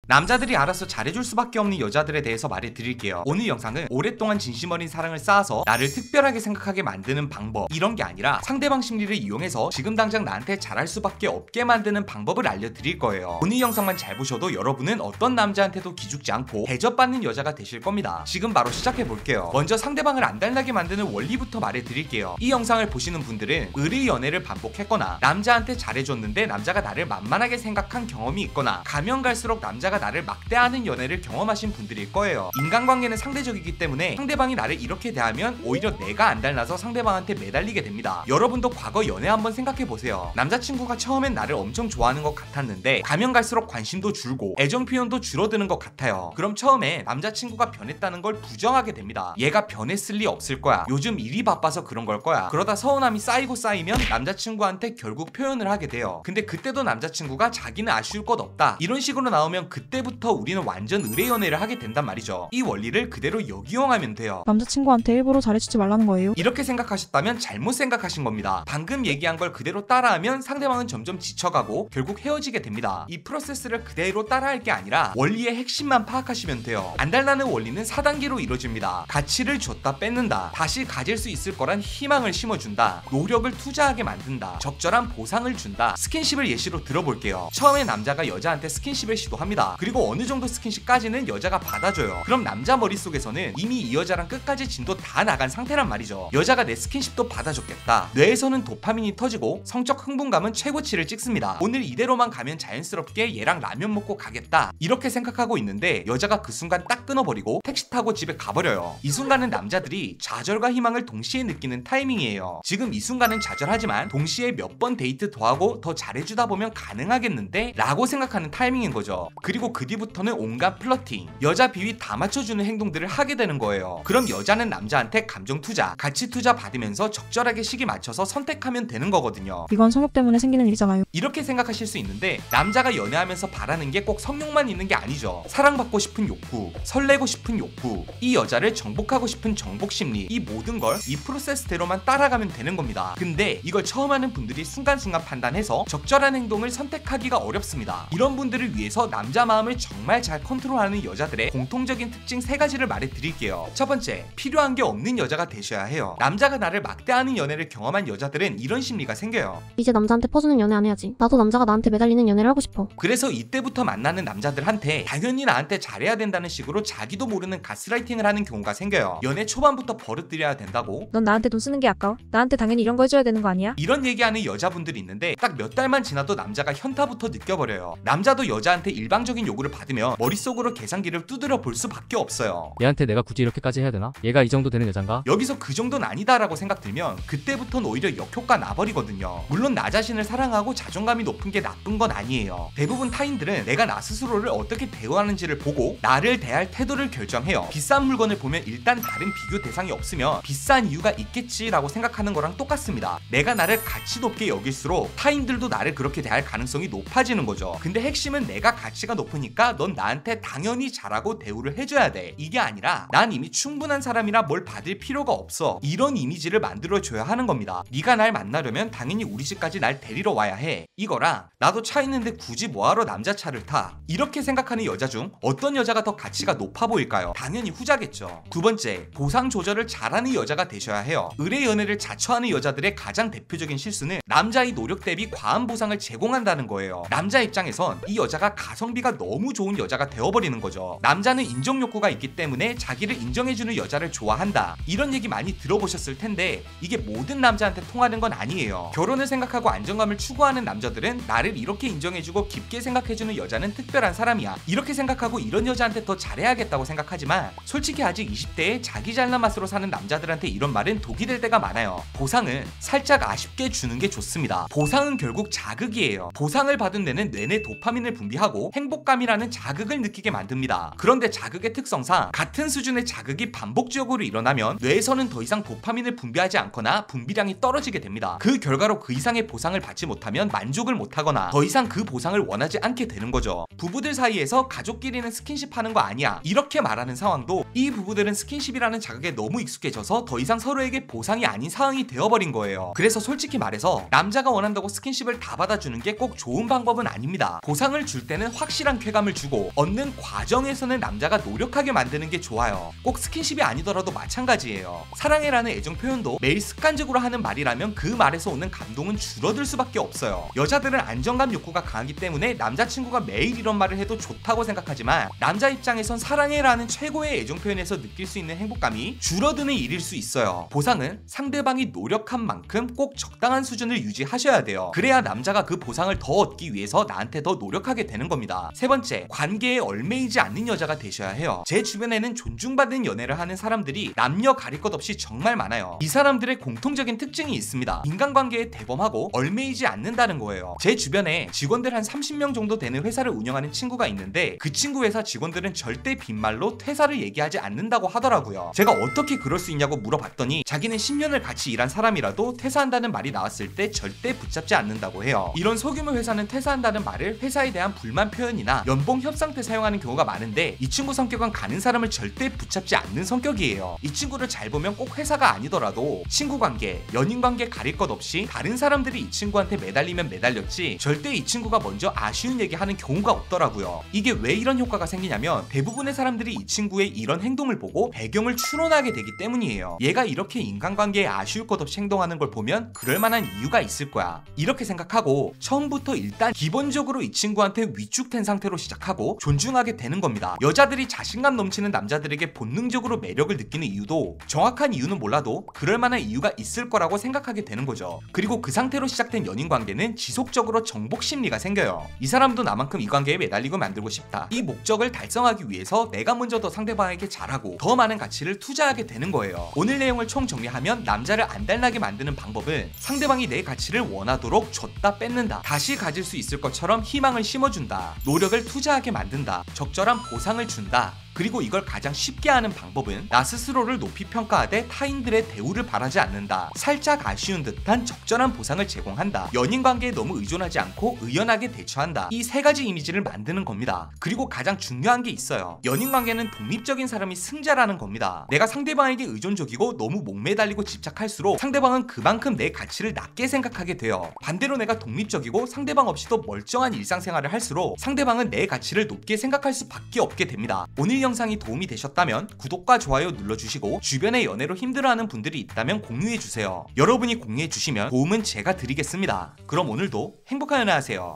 남자들이 알아서 잘해줄 수밖에 없는 여자들에 대해서 말해드릴게요. 오늘 영상은 오랫동안 진심 어린 사랑을 쌓아서 나를 특별하게 생각하게 만드는 방법, 이런 게 아니라 상대방 심리를 이용해서 지금 당장 나한테 잘할 수밖에 없게 만드는 방법을 알려드릴 거예요. 오늘 영상만 잘 보셔도 여러분은 어떤 남자한테도 기죽지 않고 대접받는 여자가 되실 겁니다. 지금 바로 시작해볼게요. 먼저 상대방을 안달나게 만드는 원리부터 말해드릴게요. 이 영상을 보시는 분들은 의리 연애를 반복했거나 남자한테 잘해줬는데 남자가 나를 만만하게 생각한 경험이 있거나 가면 갈수록 남자가 나를 막대하는 연애를 경험하신 분들일 거예요. 인간관계는 상대적이기 때문에 상대방이 나를 이렇게 대하면 오히려 내가 안달나서 상대방한테 매달리게 됩니다. 여러분도 과거 연애 한번 생각해보세요. 남자친구가 처음엔 나를 엄청 좋아하는 것 같았는데 가면 갈수록 관심도 줄고 애정 표현도 줄어드는 것 같아요. 그럼 처음에 남자친구가 변했다는 걸 부정하게 됩니다. 얘가 변했을 리 없을 거야. 요즘 일이 바빠서 그런 걸 거야. 그러다 서운함이 쌓이고 쌓이면 남자친구한테 결국 표현을 하게 돼요. 근데 그때도 남자친구가 자기는 아쉬울 것 없다, 이런 식으로 나오면 그때부터 우리는 완전 의뢰 연애를 하게 된단 말이죠. 이 원리를 그대로 역이용하면 돼요. 남자친구한테 일부러 잘해주지 말라는 거예요? 이렇게 생각하셨다면 잘못 생각하신 겁니다. 방금 얘기한 걸 그대로 따라하면 상대방은 점점 지쳐가고 결국 헤어지게 됩니다. 이 프로세스를 그대로 따라할 게 아니라 원리의 핵심만 파악하시면 돼요. 안달나는 원리는 4단계로 이루어집니다. 가치를 줬다 뺏는다, 다시 가질 수 있을 거란 희망을 심어준다, 노력을 투자하게 만든다, 적절한 보상을 준다. 스킨십을 예시로 들어볼게요. 처음에 남자가 여자한테 스킨십을 시도합니다. 그리고 어느 정도 스킨십까지는 여자가 받아줘요. 그럼 남자 머릿속에서는 이미 이 여자랑 끝까지 진도 다 나간 상태란 말이죠. 여자가 내 스킨십도 받아줬겠다. 뇌에서는 도파민이 터지고 성적 흥분감은 최고치를 찍습니다. 오늘 이대로만 가면 자연스럽게 얘랑 라면 먹고 가겠다, 이렇게 생각하고 있는데 여자가 그 순간 딱 끊어버리고 택시 타고 집에 가버려요. 이 순간은 남자들이 좌절과 희망을 동시에 느끼는 타이밍이에요. 지금 이 순간은 좌절하지만 동시에 몇 번 데이트 더 하고 더 잘해주다 보면 가능하겠는데? 라고 생각하는 타이밍인 거죠. 그리고 그 뒤부터는 온갖 플러팅, 여자 비위 다 맞춰주는 행동들을 하게 되는 거예요. 그럼 여자는 남자한테 감정 투자, 가치 투자 받으면서 적절하게 시기 맞춰서 선택하면 되는 거거든요. 이건 성욕 때문에 생기는 일이잖아요. 이렇게 생각하실 수 있는데 남자가 연애하면서 바라는 게 꼭 성욕만 있는 게 아니죠. 사랑받고 싶은 욕구, 설레고 싶은 욕구, 이 여자를 정복하고 싶은 정복 심리, 이 모든 걸 이 프로세스대로만 따라가면 되는 겁니다. 근데 이걸 처음 하는 분들이 순간순간 판단해서 적절한 행동을 선택하기가 어렵습니다. 이런 분들을 위해서 남자 마음을 정말 잘 컨트롤하는 여자들의 공통적인 특징 3가지를 말해드릴게요. 첫 번째, 필요한 게 없는 여자가 되셔야 해요. 남자가 나를 막대하는 연애를 경험한 여자들은 이런 심리가 생겨요. 이제 남자한테 퍼주는 연애 안 해야지. 나도 남자가 나한테 매달리는 연애를 하고 싶어. 그래서 이때부터 만나는 남자들한테 당연히 나한테 잘해야 된다는 식으로 자기도 모르는 가스라이팅을 하는 경우가 생겨요. 연애 초반부터 버릇들여야 된다고? 넌 나한테 돈 쓰는 게 아까워? 나한테 당연히 이런 거 해줘야 되는 거 아니야? 이런 얘기하는 여자분들이 있는데 딱 몇 달만 지나도 남자가 현타부터 느껴버려요. 남자도 여자한테 일방적인 요구를 받으면 머릿속으로 계산기를 두드려 볼 수밖에 없어요. 얘한테 내가 굳이 이렇게까지 해야 되나? 얘가 이 정도 되는 여잔가? 여기서 그 정도는 아니다라고 생각 들면 그때부터는 오히려 역효과 나버리거든요. 물론 나 자신을 사랑하고 자존감이 높은 게 나쁜 건 아니에요. 대부분 타인들은 내가 나 스스로를 어떻게 대우하는지를 보고 나를 대할 태도를 결정해요. 비싼 물건을 보면 일단 다른 비교 대상이 없으면 비싼 이유가 있겠지라고 생각하는 거랑 똑같습니다. 내가 나를 가치 높게 여길수록 타인들도 나를 그렇게 대할 가능성이 높아지는 거죠. 근데 핵심은 내가 가치가 높으니까 넌 나한테 당연히 잘하고 대우를 해줘야 돼, 이게 아니라 난 이미 충분한 사람이라 뭘 받을 필요가 없어, 이런 이미지를 만들어줘야 하는 겁니다. 네가 날 만나려면 당연히 우리 집까지 날 데리러 와야 해, 이거랑 나도 차 있는데 굳이 뭐하러 남자 차를 타, 이렇게 생각하는 여자 중 어떤 여자가 더 가치가 높아 보일까요? 당연히 후자겠죠. 두 번째, 보상 조절을 잘하는 여자가 되셔야 해요. 의뢰 연애를 자처하는 여자들의 가장 대표적인 실수는 남자의 노력 대비 과한 보상을 제공한다는 거예요. 남자 입장에선 이 여자가 가성비가 너무 좋은 여자가 되어버리는 거죠. 남자는 인정 욕구가 있기 때문에 자기를 인정해주는 여자를 좋아한다, 이런 얘기 많이 들어보셨을 텐데 이게 모든 남자한테 통하는 건 아니에요. 결혼을 생각하고 안정감을 추구하는 남자들은 나를 이렇게 인정해주고 깊게 생각해주는 여자는 특별한 사람이야, 이렇게 생각하고 이런 여자한테 더 잘해야겠다고 생각하지만 솔직히 아직 20대에 자기 잘난 맛으로 사는 남자들한테 이런 말은 독이 될 때가 많아요. 보상은 살짝 아쉽게 주는 게 좋습니다. 보상은 결국 자극이에요. 보상을 받은 뇌는 뇌내 도파민을 분비하고 행복감이라는 자극을 느끼게 만듭니다. 그런데 자극의 특성상 같은 수준의 자극이 반복적으로 일어나면 뇌에서는 더 이상 도파민을 분비하지 않거나 분비량이 떨어지게 됩니다. 그 결과로 그 이상의 보상을 받지 못하면 만족을 못하거나 더 이상 그 보상을 원하지 않게 되는 거죠. 부부들 사이에서 가족끼리는 스킨십 하는 거 아니야, 이렇게 말하는 상황도 이 부부들은 스킨십이라는 자극에 너무 익숙해져서 더 이상 서로에게 보상이 아닌 상황이 되어버린 거예요. 그래서 솔직히 말해서 남자가 원한다고 스킨십을 다 받아주는 게 꼭 좋은 방법은 아닙니다. 보상을 줄 때는 확실한 은은한 쾌감을 주고 얻는 과정에서는 남자가 노력하게 만드는 게 좋아요. 꼭 스킨십이 아니더라도 마찬가지예요. 사랑해라는 애정 표현도 매일 습관적으로 하는 말이라면 그 말에서 오는 감동은 줄어들 수밖에 없어요. 여자들은 안정감 욕구가 강하기 때문에 남자친구가 매일 이런 말을 해도 좋다고 생각하지만 남자 입장에선 사랑해라는 최고의 애정 표현에서 느낄 수 있는 행복감이 줄어드는 일일 수 있어요. 보상은 상대방이 노력한 만큼 꼭 적당한 수준을 유지하셔야 돼요. 그래야 남자가 그 보상을 더 얻기 위해서 나한테 더 노력하게 되는 겁니다. 세 번째, 관계에 얽매이지 않는 여자가 되셔야 해요. 제 주변에는 존중받는 연애를 하는 사람들이 남녀 가릴 것 없이 정말 많아요. 이 사람들의 공통적인 특징이 있습니다. 인간관계에 대범하고 얽매이지 않는다는 거예요. 제 주변에 직원들 한 30명 정도 되는 회사를 운영하는 친구가 있는데 그 친구 회사 직원들은 절대 빈말로 퇴사를 얘기하지 않는다고 하더라고요. 제가 어떻게 그럴 수 있냐고 물어봤더니 자기는 10년을 같이 일한 사람이라도 퇴사한다는 말이 나왔을 때 절대 붙잡지 않는다고 해요. 이런 소규모 회사는 퇴사한다는 말을 회사에 대한 불만 표현이나 연봉 협상 때 사용하는 경우가 많은데 이 친구 성격은 가는 사람을 절대 붙잡지 않는 성격이에요. 이 친구를 잘 보면 꼭 회사가 아니더라도 친구관계, 연인관계 가릴 것 없이 다른 사람들이 이 친구한테 매달리면 매달렸지 절대 이 친구가 먼저 아쉬운 얘기하는 경우가 없더라고요. 이게 왜 이런 효과가 생기냐면 대부분의 사람들이 이 친구의 이런 행동을 보고 배경을 추론하게 되기 때문이에요. 얘가 이렇게 인간관계에 아쉬울 것 없이 행동하는 걸 보면 그럴 만한 이유가 있을 거야. 이렇게 생각하고 처음부터 일단 기본적으로 이 친구한테 위축된 상태로 시작하고 존중하게 되는 겁니다. 여자들이 자신감 넘치는 남자들에게 본능적으로 매력을 느끼는 이유도 정확한 이유는 몰라도 그럴 만한 이유가 있을 거라고 생각하게 되는 거죠. 그리고 그 상태로 시작된 연인 관계는 지속적으로 정복 심리가 생겨요. 이 사람도 나만큼 이 관계에 매달리고 만들고 싶다. 이 목적을 달성하기 위해서 내가 먼저 더 상대방에게 잘하고 더 많은 가치를 투자하게 되는 거예요. 오늘 내용을 총 정리하면 남자를 안달나게 만드는 방법은 상대방이 내 가치를 원하도록 줬다 뺏는다. 다시 가질 수 있을 것처럼 희망을 심어준다. 노력을 투자하게 만든다. 적절한 보상을 준다. 그리고 이걸 가장 쉽게 하는 방법은 나 스스로를 높이 평가하되 타인들의 대우를 바라지 않는다. 살짝 아쉬운 듯한 적절한 보상을 제공한다. 연인관계에 너무 의존하지 않고 의연하게 대처한다. 이 세 가지 이미지를 만드는 겁니다. 그리고 가장 중요한 게 있어요. 연인관계는 독립적인 사람이 승자라는 겁니다. 내가 상대방에게 의존적이고 너무 목매달리고 집착할수록 상대방은 그만큼 내 가치를 낮게 생각하게 돼요. 반대로 내가 독립적이고 상대방 없이도 멀쩡한 일상생활을 할수록 상대방은 내 가치를 높게 생각할 수밖에 없게 됩니다. 오늘 영상이 도움이 되셨다면 구독과 좋아요 눌러주시고 주변에 연애로 힘들어하는 분들이 있다면 공유해주세요. 여러분이 공유해주시면 도움은 제가 드리겠습니다. 그럼 오늘도 행복한 연애 하세요.